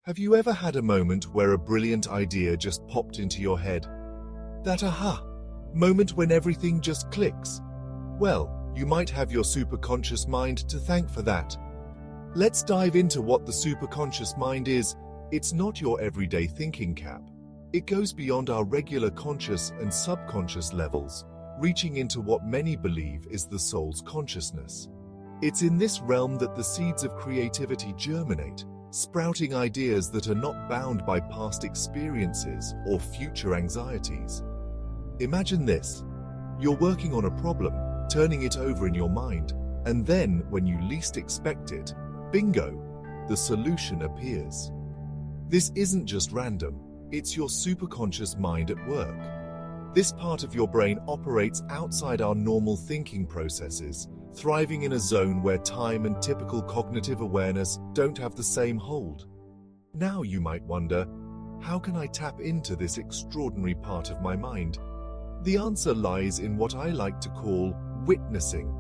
Have you ever had a moment where a brilliant idea just popped into your head? That aha moment when everything just clicks? Well, you might have your superconscious mind to thank for that. Let's dive into what the superconscious mind is. It's not your everyday thinking cap. It goes beyond our regular conscious and subconscious levels, reaching into what many believe is the soul's consciousness. It's in this realm that the seeds of creativity germinate, sprouting ideas that are not bound by past experiences or future anxieties. Imagine this. You're working on a problem, turning it over in your mind, and then, when you least expect it, bingo, the solution appears. This isn't just random, it's your superconscious mind at work. This part of your brain operates outside our normal thinking processes, thriving in a zone where time and typical cognitive awareness don't have the same hold. Now you might wonder, how can I tap into this extraordinary part of my mind? The answer lies in what I like to call witnessing.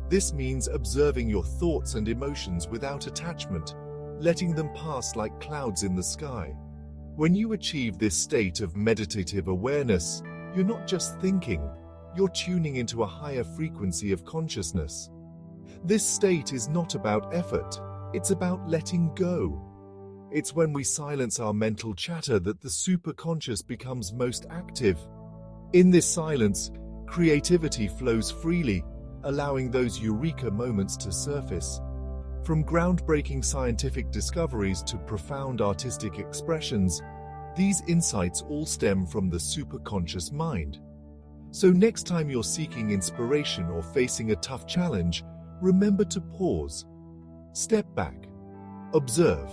This means observing your thoughts and emotions without attachment, letting them pass like clouds in the sky. When you achieve this state of meditative awareness, you're not just thinking, you're tuning into a higher frequency of consciousness. This state is not about effort, it's about letting go. It's when we silence our mental chatter that the superconscious becomes most active. In this silence, creativity flows freely, allowing those eureka moments to surface. From groundbreaking scientific discoveries to profound artistic expressions, these insights all stem from the superconscious mind. So next time you're seeking inspiration or facing a tough challenge, remember to pause. Step back. Observe.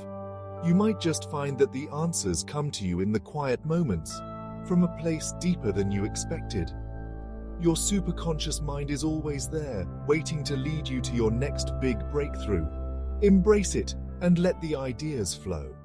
You might just find that the answers come to you in the quiet moments, from a place deeper than you expected. Your superconscious mind is always there, waiting to lead you to your next big breakthrough. Embrace it and let the ideas flow.